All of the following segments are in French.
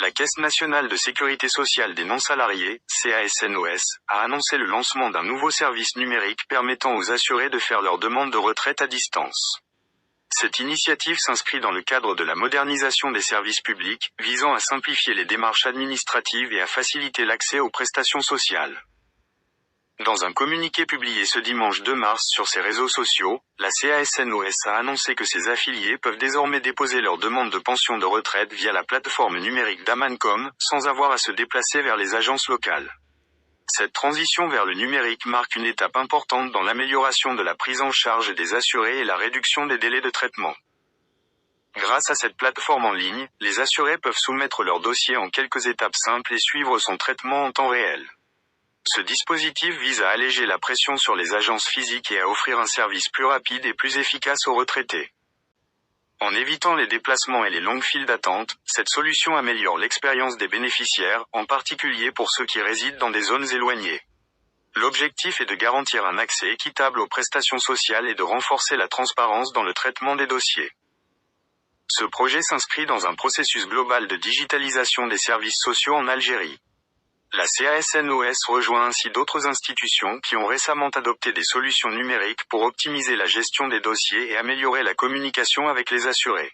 La Caisse nationale de sécurité sociale des non-salariés, CASNOS, a annoncé le lancement d'un nouveau service numérique permettant aux assurés de faire leur demande de retraite à distance. Cette initiative s'inscrit dans le cadre de la modernisation des services publics, visant à simplifier les démarches administratives et à faciliter l'accès aux prestations sociales. Dans un communiqué publié ce dimanche 2 mars sur ses réseaux sociaux, la CASNOS a annoncé que ses affiliés peuvent désormais déposer leur demande de pension de retraite via la plateforme numérique d'Amancom, sans avoir à se déplacer vers les agences locales. Cette transition vers le numérique marque une étape importante dans l'amélioration de la prise en charge des assurés et la réduction des délais de traitement. Grâce à cette plateforme en ligne, les assurés peuvent soumettre leur dossier en quelques étapes simples et suivre son traitement en temps réel. Ce dispositif vise à alléger la pression sur les agences physiques et à offrir un service plus rapide et plus efficace aux retraités. En évitant les déplacements et les longues files d'attente, cette solution améliore l'expérience des bénéficiaires, en particulier pour ceux qui résident dans des zones éloignées. L'objectif est de garantir un accès équitable aux prestations sociales et de renforcer la transparence dans le traitement des dossiers. Ce projet s'inscrit dans un processus global de digitalisation des services sociaux en Algérie. La CASNOS rejoint ainsi d'autres institutions qui ont récemment adopté des solutions numériques pour optimiser la gestion des dossiers et améliorer la communication avec les assurés.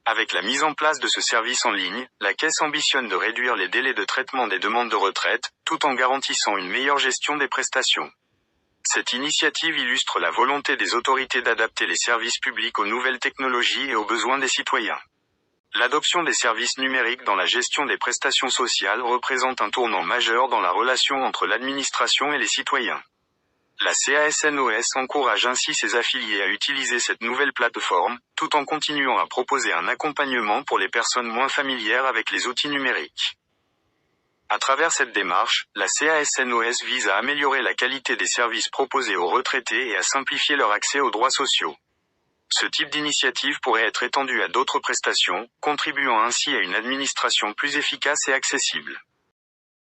Avec la mise en place de ce service en ligne, la Caisse ambitionne de réduire les délais de traitement des demandes de retraite, tout en garantissant une meilleure gestion des prestations. Cette initiative illustre la volonté des autorités d'adapter les services publics aux nouvelles technologies et aux besoins des citoyens. L'adoption des services numériques dans la gestion des prestations sociales représente un tournant majeur dans la relation entre l'administration et les citoyens. La CASNOS encourage ainsi ses affiliés à utiliser cette nouvelle plateforme, tout en continuant à proposer un accompagnement pour les personnes moins familières avec les outils numériques. À travers cette démarche, la CASNOS vise à améliorer la qualité des services proposés aux retraités et à simplifier leur accès aux droits sociaux. Ce type d'initiative pourrait être étendu à d'autres prestations, contribuant ainsi à une administration plus efficace et accessible.